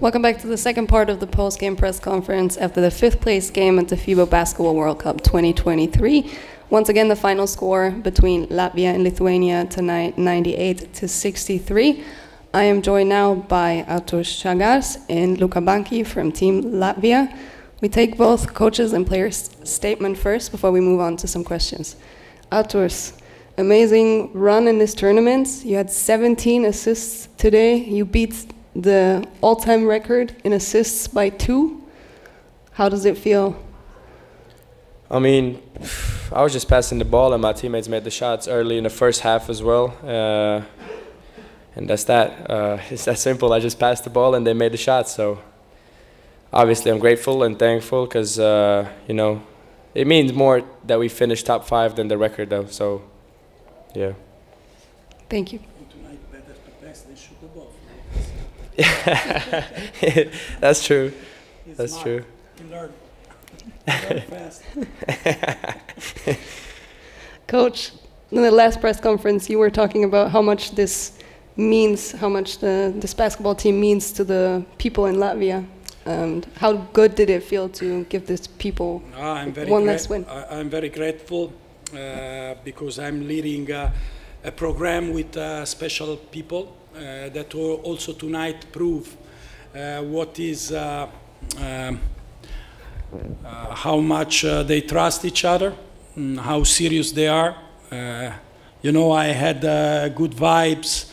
Welcome back to the second part of the post-game press conference after the fifth place game at the FIBA Basketball World Cup 2023. Once again, the final score between Latvia and Lithuania tonight, 98-63. I am joined now by Žagars and Luka Banki from Team Latvia. We take both coaches and players' statement first before we move on to some questions. Arturs, amazing run in this tournament. You had 17 assists today. You beat the all-time record in assists by 2. How does it feel? I mean, I was just passing the ball and my teammates made the shots early in the first half as well. And that's that. It's that simple. I just passed the ball and they made the shots. So obviously I'm grateful and thankful because, you know, it means more that we finished top 5 than the record though. So, yeah. Thank you. Tonight better to pass than shoot the ball. That's true. He's That's smart. true. He learned. Learn fast. Coach, in the last press conference, you were talking about how much this means, how much this basketball team means to the people in Latvia. And how good did it feel to give these people one last win? I'm very grateful because I'm leading a program with special people that will also tonight prove what is how much they trust each other, how serious they are. You know, I had good vibes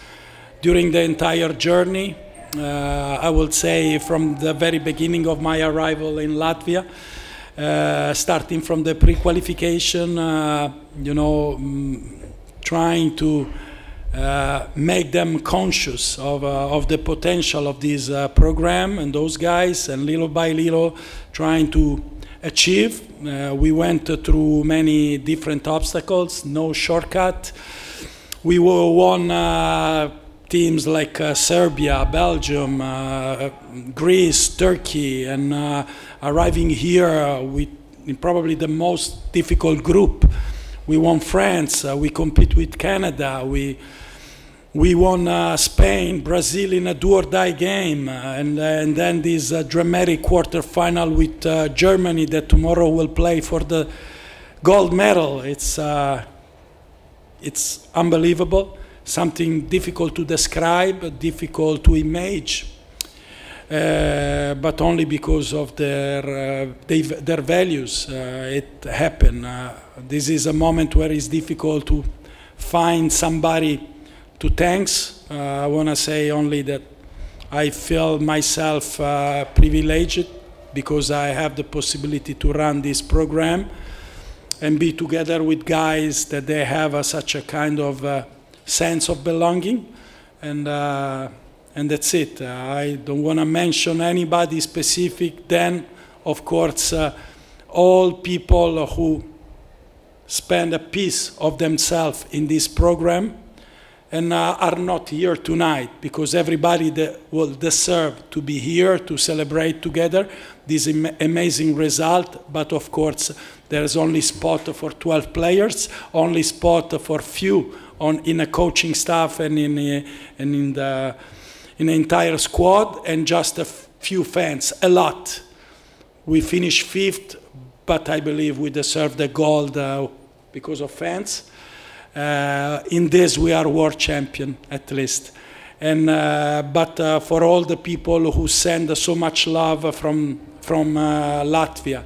during the entire journey. I would say from the very beginning of my arrival in Latvia, starting from the pre-qualification, you know, trying to make them conscious of the potential of this program and those guys, and little by little trying to achieve. We went through many different obstacles, no shortcut. We won teams like Serbia, Belgium, Greece, Turkey, and arriving here with probably the most difficult group. We won France, we compete with Canada, we won Spain, Brazil in a do-or-die game, and then this dramatic quarterfinal with Germany that tomorrow will play for the gold medal. It's unbelievable, something difficult to describe, difficult to imagine, but only because of their values it happened. This is a moment where it's difficult to find somebody to thanks. I want to say only that I feel myself privileged because I have the possibility to run this program and be together with guys that they have such a kind of sense of belonging, and that's it. I don't want to mention anybody specific. Then, of course, all people who spend a piece of themselves in this program and are not here tonight, because everybody that will deserve to be here to celebrate together this amazing result. But of course, there's only spot for 12 players, only spot for few in a coaching staff and in the entire squad, and just a few fans, a lot. We finished 5th, but I believe we deserve the gold because of fans. In this we are world champion at least. And but for all the people who send so much love from Latvia,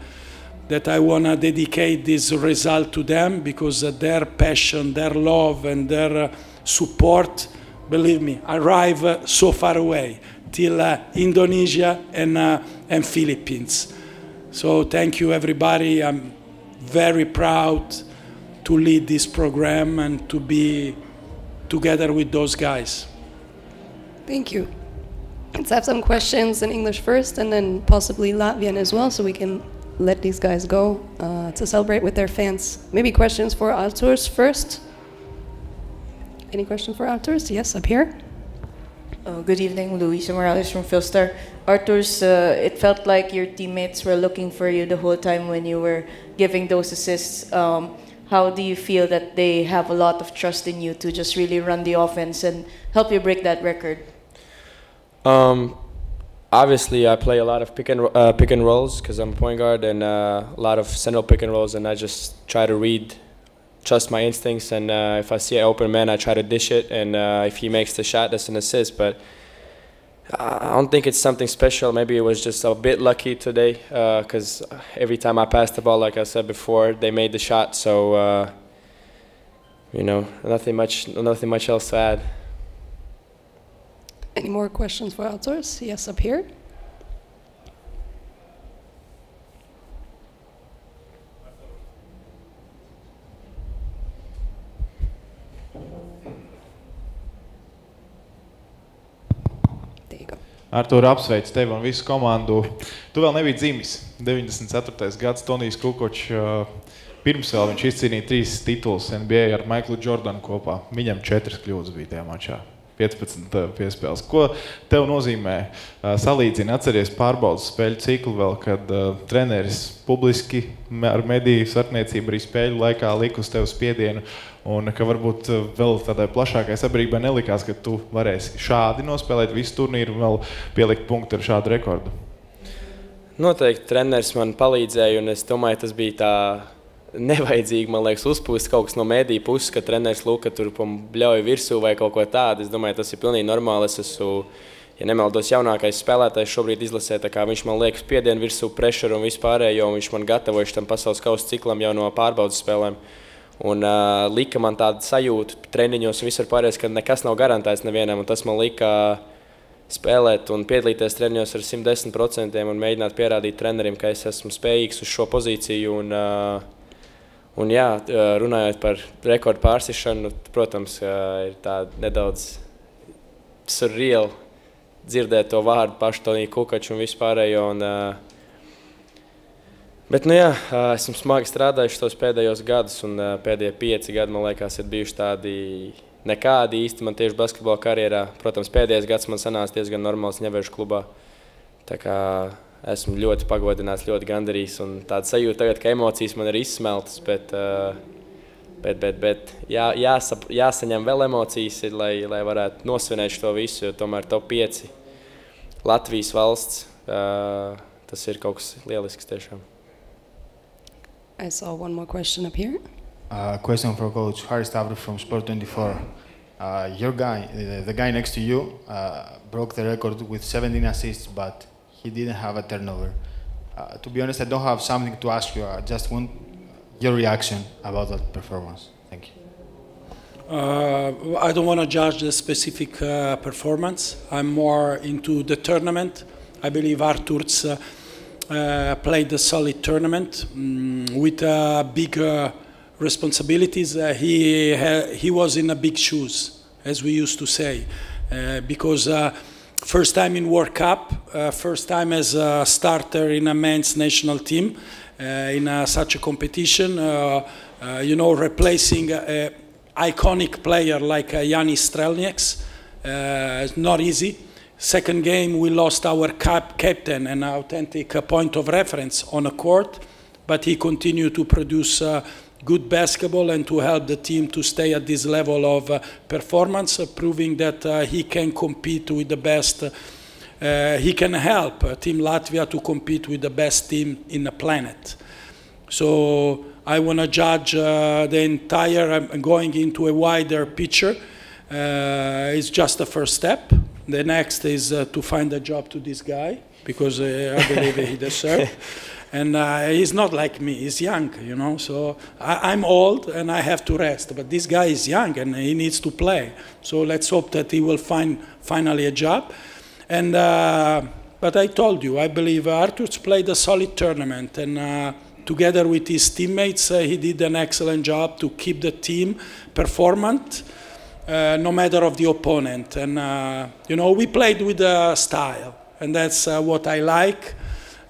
that I want to dedicate this result to them, because their passion, their love, and their support, believe me, arrive so far away, till Indonesia and Philippines. So thank you everybody. I'm very proud to lead this program and to be together with those guys. Thank you. Let's have some questions in English first, and then possibly Latvian as well, so we can let these guys go to celebrate with their fans. Maybe questions for Arturs first. Any question for Arturs? Yes, up here. Good evening, Luisa Morales from Philstar. Arturs, it felt like your teammates were looking for you the whole time when you were giving those assists. How do you feel that they have a lot of trust in you to just really run the offense and help you break that record? Obviously, I play a lot of pick and rolls because I'm a point guard, and a lot of central pick and rolls, and I just try to trust my instincts, and if I see an open man, I try to dish it, and if he makes the shot, that's an assist. But I don't think it's something special. Maybe it was just a bit lucky today, because every time I passed the ball, like I said before, they made the shot. So you know, nothing much else to add. Any more questions for Arturs? Yes, up here. There you go. Artur, apsveic tevi un visu komandu. Tu vēl nebija dzimis. 94. gads Tonijs Kukočs. Pirms vēl viņš izcīnīja 3 titulus NBA ar Maiklu Jordanu kopā. Viņam 4 kļūdas bija tajā mačā. 15 piespēles. Ko tev nozīmē salīdzini, atceries pārbaudas spēļu ciklu vēl, kad treneris publiski ar mediju starpniecību arī spēļu laikā liek uz tev spiedienu, un ka varbūt vēl tādai plašākai sabiedrībai nelikās, ka tu varēsi šādi nospēlēt visu turnīru un vēl pielikt punktu ar šādu rekordu? Noteikti treneris man palīdzēja, un es domāju, tas bija tā nevajadzīgi, man liekas, uzpūst kaut kas no mēdīja puses, ka treneris lūk, ka tur bļauj virsū vai kaut ko tādu. Es domāju, tas ir pilnīgi normāli. Es esmu, ja nemaldos, jaunākais spēlētājs šobrīd izlasē, tā kā viņš man liek spiedienu virsū, pressure un vispārējo, un viņš man gatavojuši tam pasaules kausa ciklam jau no pārbaudas spēlēm. Un lika man tādu sajūtu treniņos un visur pārējais, ka nekas nav garantēts nevienam, un tas man lika spēlēt un piedalīties treniņos ar 110% un mēģināt pierādīt trenerim, ka es esmu spējīgs uz šo pozīciju. Un jā, runājot par rekordu pārsišanu, protams, ir tā nedaudz surreal dzirdēt to vārdu pašu Toniju Kukoču un vispārējo. Bet, nu jā, esmu smagi strādājuši tos pēdējos gadus, un pēdējie 5 gadi, man liekas, ir bijuši tādi nekādi īsti man tieši basketbola karjerā. Protams, pēdējais gads man sanāca diezgan normāls ņevēršu klubā. Tā kā esmu ļoti pagodināts, ļoti gandarīts, un tāda sajūta tagad, ka emocijas man ir izsmeltas, bet jāsaņem vēl emocijas, lai varētu nosvinēt šo visu, jo tomēr top 5 Latvijas valsts, tas ir kaut kas lielisks tiešām. I saw one more question up here. Question for Coach Harry Stavros from Sport24. The guy next to you, broke the record with 17 assists, but he didn't have a turnover. To be honest, I don't have something to ask you. I just want your reaction about that performance. Thank you. I don't want to judge the specific performance. I'm more into the tournament. I believe Arturs played a solid tournament with big responsibilities. He was in a big shoes, as we used to say, because first time in World Cup, first time as a starter in a men's national team in such a competition, you know, replacing an iconic player like Yanis Strelnieks, not easy. Second game, we lost our captain and authentic point of reference on a court, but he continued to produce good basketball and to help the team to stay at this level of performance, proving that he can compete with the best. He can help Team Latvia to compete with the best team in the planet. So I want to judge the entire, going into a wider picture. It's just the first step. The next is to find a job to this guy, because I believe he deserves. And he's not like me, he's young, you know, so I'm old and I have to rest, but this guy is young and he needs to play. So let's hope that he will find finally a job. And, but I told you, I believe Arturs played a solid tournament, and together with his teammates, he did an excellent job to keep the team performant, no matter of the opponent. And, you know, we played with style, and that's what I like.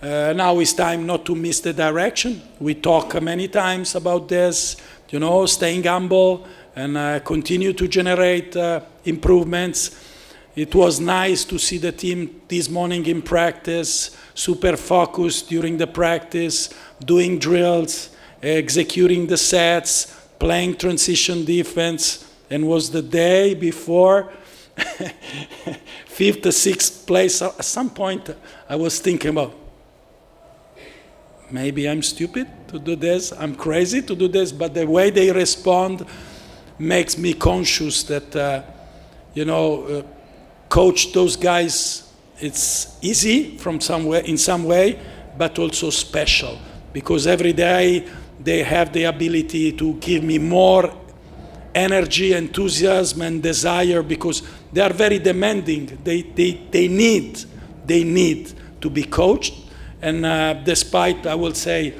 Now it's time not to miss the direction. We talk many times about this, you know, staying humble and continue to generate improvements. It was nice to see the team this morning in practice, super focused during the practice, doing drills, executing the sets, playing transition defense. And was the day before fifth, sixth place. At some point, I was thinking about, maybe I'm stupid to do this, I'm crazy to do this, but the way they respond makes me conscious that, coach those guys, it's easy in some way, but also special, because every day they have the ability to give me more energy, enthusiasm, and desire, because they are very demanding. They need to be coached, and despite, I will say,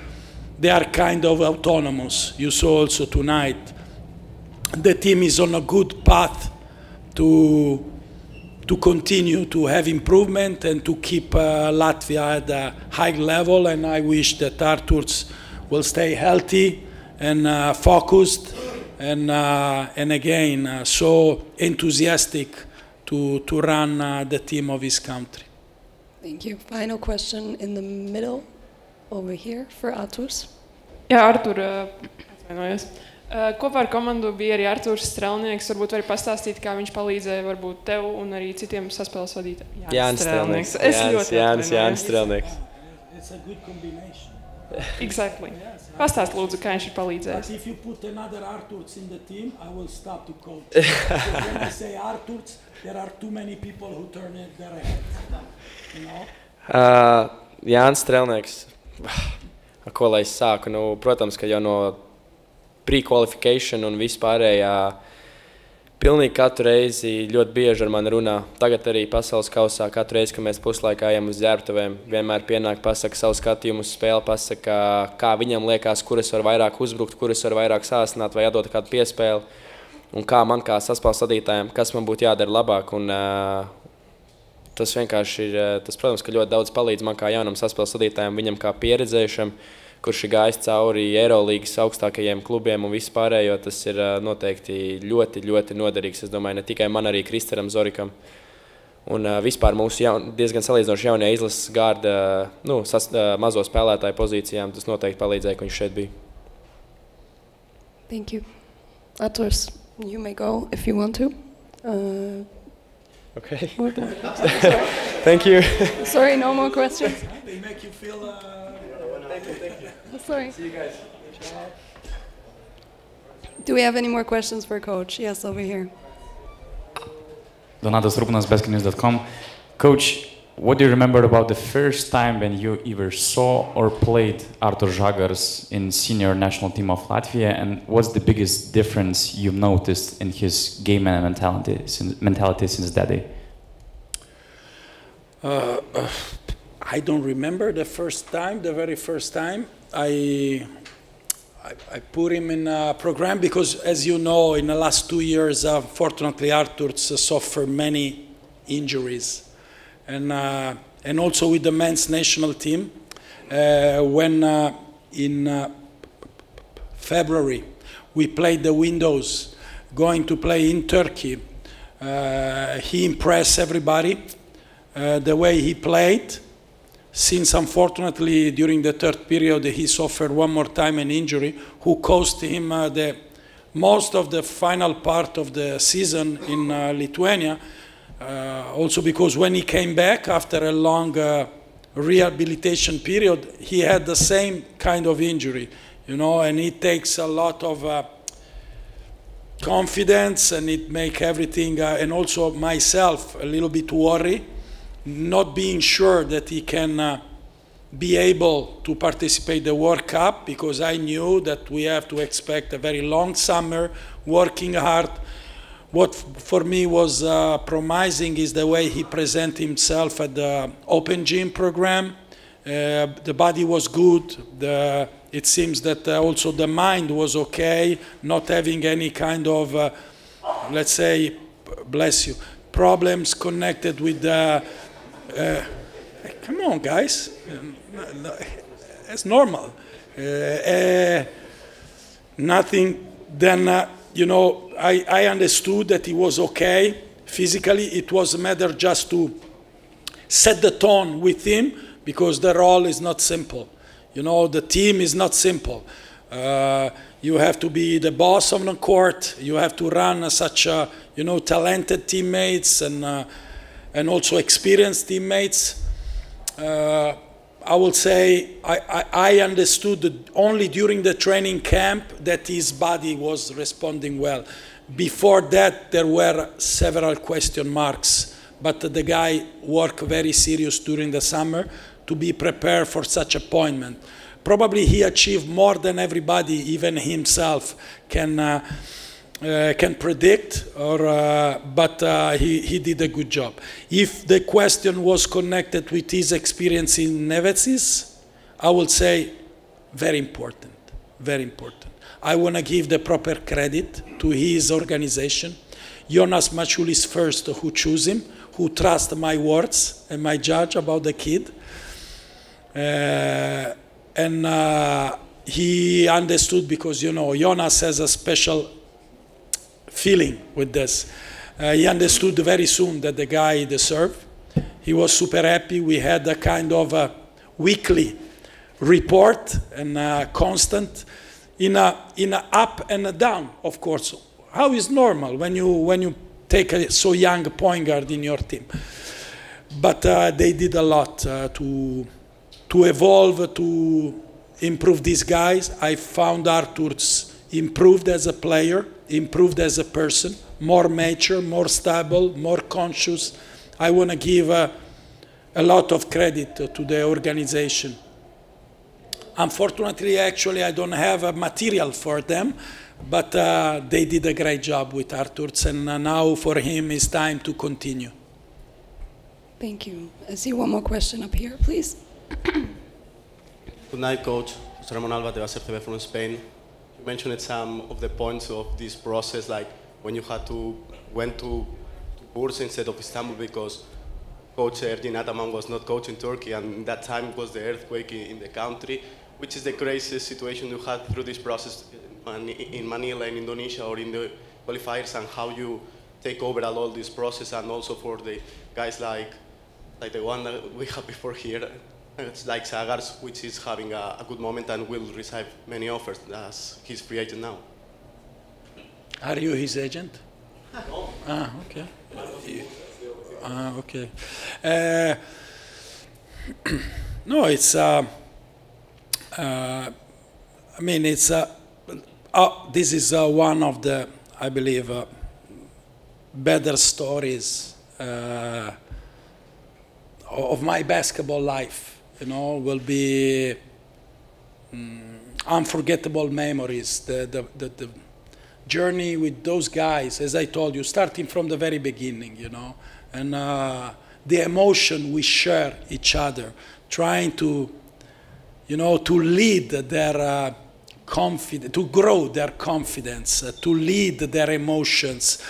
they are kind of autonomous. You saw also tonight, the team is on a good path to continue to have improvement and to keep Latvia at a high level, and I wish that Arturs will stay healthy and focused, and again so enthusiastic to run the team of his country. Thank you. Final question in the middle, over here, for Arturs. Jā, Artur, atvainojos. Kopā ar komandu bija arī Arturs Strelnieks. Varbūt vari pastāstīt, kā viņš palīdzēja varbūt tev un arī citiem saspēles vadītājiem. Jānis Strelnieks. Es ļoti Jānis Strelnieks. It's a good combination. Exactly. Pastāst lūdzu, kā viņš ir palīdzējis. But if you put another Arturs in the team, I will stop to coach. Because when I say Arturs, there are too many people who turn it their head. You know? Jānis Strelnieks. Ko lai es sāku? Nu, protams, ka jau no pre-qualification un vispārējā pilnīgi katru reizi ļoti bieži ar mani runā. Tagad arī pasaules kausā katru reizi, kad mēs puslaikā ejam uz ģērbtuvēm, vienmēr pienāk pasaka savu skatījumu uz spēli, pasaka, kā viņam liekas, kur es varu vairāk uzbrukt, kur es varu vairāk sāstināt vai jādod kādu piespēli, un kā man kā saspēles vadītājiem, kas man būtu jādara labāk. Un, tas vienkārši ir, tas, protams, ka ļoti daudz palīdz man kā jaunam saspēles vadītājiem, viņam kā pieredzējušam, kurš ir gājis cauri Eirolīgas augstākajiem klubiem un vispārējo, tas ir noteikti ļoti, ļoti noderīgs. Es domāju, ne tikai man, arī Kristaram Zorikam. Un vispār mūsu diezgan salīdzinoši jaunie izlases gārda, mazo spēlētāju pozīcijām, tas noteikti palīdzēja, ka viņš šeit bija. Thank you. Arturs, you may go if you want to. Okay. Thank you. Sorry, no more questions. They make you feel... Thank you. Sorry. See you guys. Do we have any more questions for Coach? Yes, over here. Donatas Rupnas, basketnews.com. Coach, what do you remember about the first time when you either saw or played Artur Žagars in senior national team of Latvia, and what's the biggest difference you've noticed in his game and mentality since that day? I don't remember the very first time. I put him in a program because, as you know, in the last 2 years, unfortunately, Arturs suffered many injuries. And also with the men's national team, when in February we played the Windows, going to play in Turkey, he impressed everybody, the way he played. Since unfortunately during the third period he suffered one more time an injury, who cost him most of the final part of the season in Lithuania. Also because when he came back after a long rehabilitation period, he had the same kind of injury, and it takes a lot of confidence, and it makes everything, and also myself, a little bit worried, not being sure that he can be able to participate in the World Cup, because I knew that we have to expect a very long summer, working hard. What for me was promising is the way he presented himself at the Open Gym program. The body was good. It seems that also the mind was okay, not having any kind of, let's say, bless you, problems connected with the... come on, guys. It's normal. Nothing. Then, I understood that he was okay physically. It was a matter just to set the tone with him, because the role is not simple. The team is not simple. You have to be the boss of the court. You have to run such a talented teammates and also experienced teammates. I will say I understood only during the training camp that his body was responding well. Before that, there were several question marks, but the guy worked very serious during the summer to be prepared for such appointment. Probably he achieved more than everybody, even himself, can predict, but he did a good job. If the question was connected with his experience in Nevesis, I would say very important, very important. I want to give the proper credit to his organization. Jonas Machulis first, who chose him, who trust my words and my judge about the kid. And he understood because, Jonas has a special feeling with this. He understood very soon that the guy deserved. He was super happy. We had a kind of a weekly report and constant in a up and a down, of course. How is normal when you take a so young point guard in your team? But they did a lot to evolve, to improve these guys. I found Artur's improved as a player, improved as a person, more mature, more stable, more conscious. I want to give a lot of credit to the organization. Unfortunately, actually, I don't have a material for them, but they did a great job with Artur's, and now for him it's time to continue. Thank you. I see one more question up here, please. Good night, Coach. José Ramón Alba de ACB from Spain. You mentioned some of the points of this process, like when you went to Bursa instead of Istanbul because Coach Ergin Ataman was not coaching Turkey, and that time was the earthquake in the country. Which is the craziest situation you had through this process in Manila, in Indonesia, or in the qualifiers, and how you take over all this process, and also for the guys like the one that we have before here, it's like Žagars, which is having a good moment and will receive many offers as he's free agent now. Are you his agent? No. Ah, okay. Okay. No, it's. I mean, it's. This is one of the, I believe, better stories of my basketball life. Will be unforgettable memories. The journey with those guys, as I told you, starting from the very beginning, and the emotion we share each other, trying to, to lead their confidence, to grow their confidence, to lead their emotions.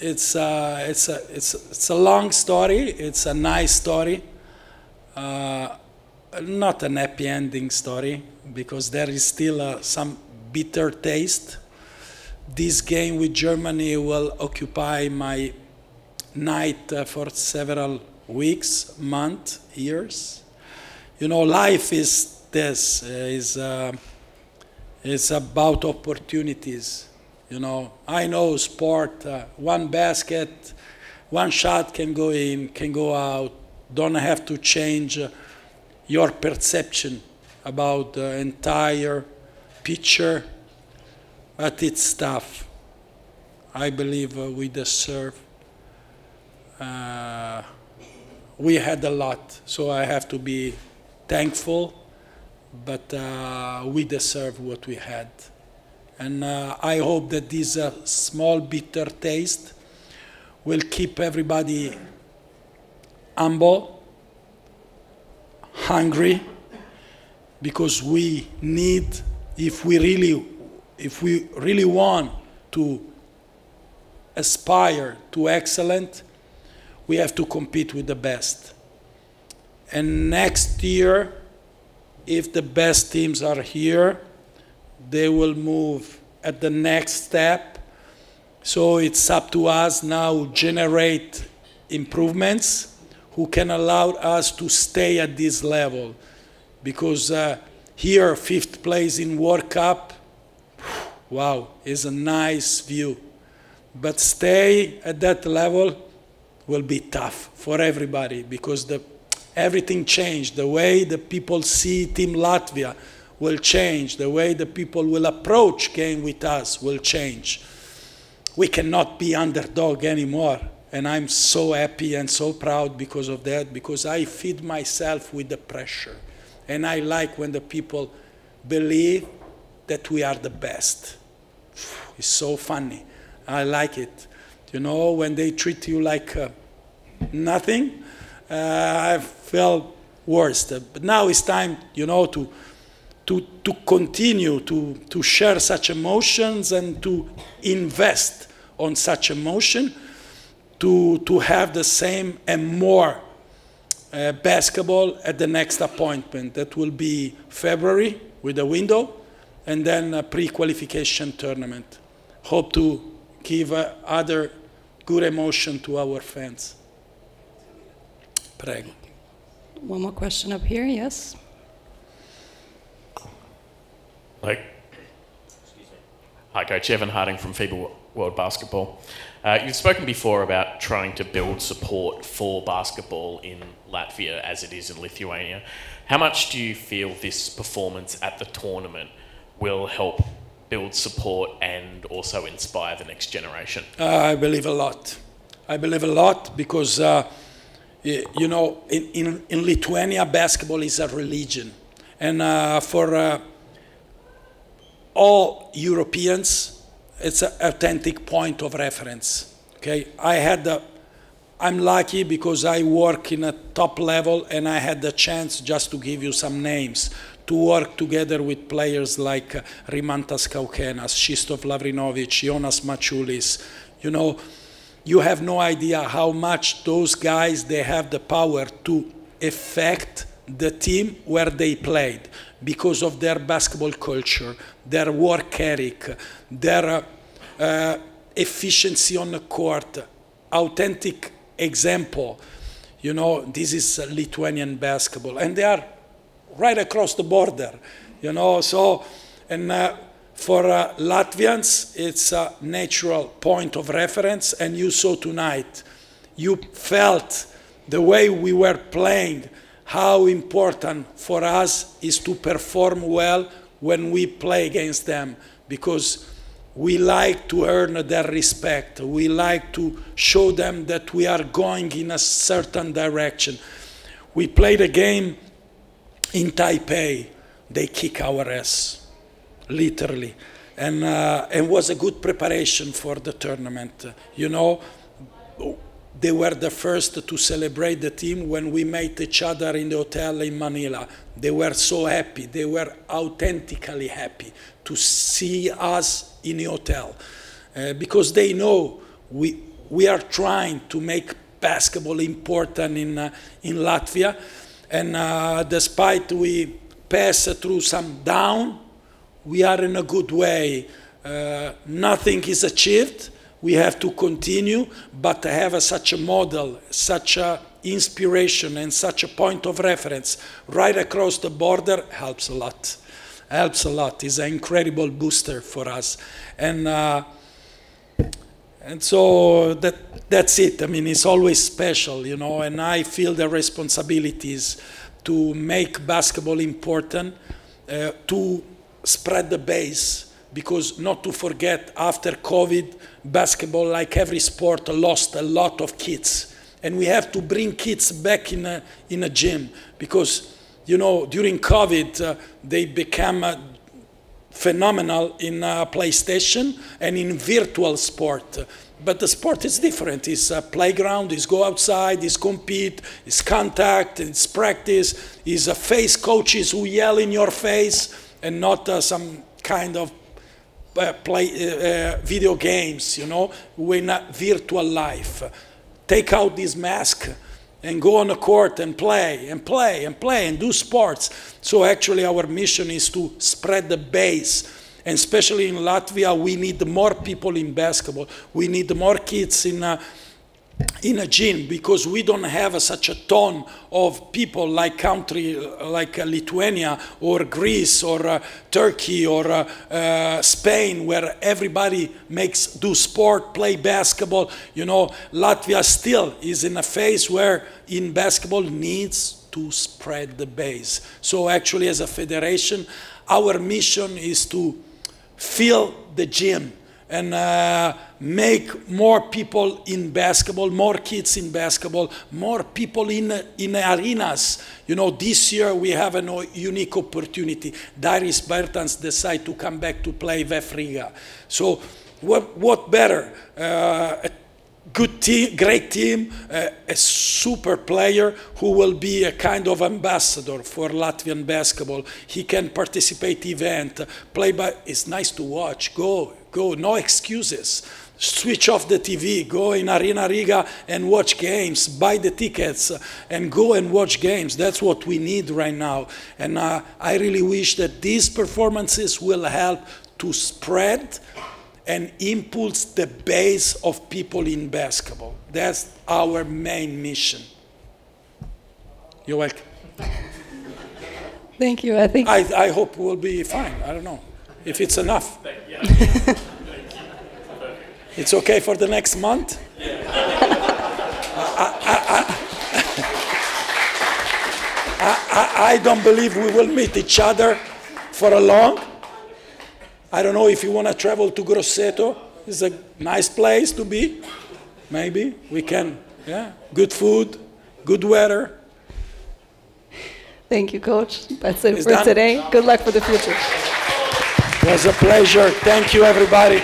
It's a long story. It's a nice story. Not an happy ending story because there is still some bitter taste. This game with Germany will occupy my night for several weeks, months, years. Life is this. It's about opportunities. I know sport, one basket, one shot can go in, can go out. Don't have to change your perception about the entire picture, but it's tough. I believe we deserve. We had a lot, so I have to be thankful, but we deserve what we had. And I hope that this small bitter taste will keep everybody humble, hungry, because we need, if we really want to aspire to excellence, we have to compete with the best. And next year, if the best teams are here, they will move at the next step. So it's up to us now to generate improvements who can allow us to stay at this level. Because here, 5th place in World Cup, wow, it's a nice view. But stay at that level will be tough for everybody because everything changed. The way the people see Team Latvia will change. The way the people will approach game with us will change. We cannot be underdog anymore. And I'm so happy and so proud because of that, because I feed myself with the pressure. And I like when the people believe that we are the best. It's so funny. I like it. You know, when they treat you like nothing, I felt worse. But now it's time, you know, to continue to share such emotions and to invest on such emotion, to have the same and more basketball at the next appointment. That will be February with a window, and then a pre-qualification tournament. Hope to give other good emotion to our fans. Prego. One more question up here, yes? Hi, Coach. Evan Harding from FIBA World Basketball. You've spoken before about trying to build support for basketball in Latvia as it is in Lithuania. How much do you feel this performance at the tournament will help build support and also inspire the next generation? I believe a lot. I believe a lot because, you know, in Lithuania, basketball is a religion. And for all Europeans, it's an authentic point of reference. Okay, I'm lucky because I work in a top level and I had the chance, just to give you some names, to work together with players like Rimantas Kaukenas, Shistov Lavrinovic, Jonas Machulis. You know, you have no idea how much those guys, they have the power to affect the team where they played because of their basketball culture, their work ethic, their efficiency on the court, authentic example. You know, this is Lithuanian basketball. And they are right across the border, you know. So, and for Latvians, it's a natural point of reference. And you saw tonight, you felt the way we were playing, how important for us is to perform well when we play against them, because we like to earn their respect. We like to show them that we are going in a certain direction. We played a game in Taipei. They kick our ass, literally. And it was a good preparation for the tournament. You know, they were the first to celebrate the team when we met each other in the hotel in Manila. They were so happy. They were authentically happy to see us in the hotel because they know we are trying to make basketball important in Latvia. And despite we pass through some down, we are in a good way. Nothing is achieved. We have to continue, but to have such a model, such a inspiration, and such a point of reference right across the border helps a lot. Helps a lot. It's an incredible booster for us. And so that's it. I mean, it's always special, you know, and I feel the responsibilities to make basketball important, to spread the base. Because not to forget, after COVID, basketball, like every sport, lost a lot of kids. And we have to bring kids back in a gym. Because, you know, during COVID, they became phenomenal in PlayStation and in virtual sport. But the sport is different. It's a playground, it's go outside, it's compete, it's contact, it's practice, it's a face coaches who yell in your face and not some kind of video games, you know, in a virtual life. Take out this mask and go on the court and play and play and play and do sports. So actually our mission is to spread the base. And especially in Latvia, we need more people in basketball. We need more kids in in a gym, because we don't have such a ton of people like country like Lithuania or Greece or Turkey or Spain, where everybody do sport, play basketball. You know, Latvia still is in a phase where in basketball needs to spread the base. So actually, as a federation, our mission is to fill the gym and make more people in basketball, more kids in basketball, more people in arenas. You know, this year we have a unique opportunity. Darius Bertans decide to come back to play VF Riga. So what better? A good team, great team, a super player who will be a kind of ambassador for Latvian basketball. He can participate event, play by. It's nice to watch. Go, no excuses. Switch off the TV, go in Arena Riga and watch games, buy the tickets and go and watch games. That's what we need right now. And I really wish that these performances will help to spread and impulse the base of people in basketball. That's our main mission. You're welcome. Thank you. I hope we'll be fine. I don't know if it's enough. It's okay for the next month? I don't believe we will meet each other for a long. I don't know if you want to travel to Grosseto. It's a nice place to be. Maybe we can, yeah. Good food, good weather. Thank you, Coach. That's it for today. Good luck for the future. It was a pleasure. Thank you, everybody.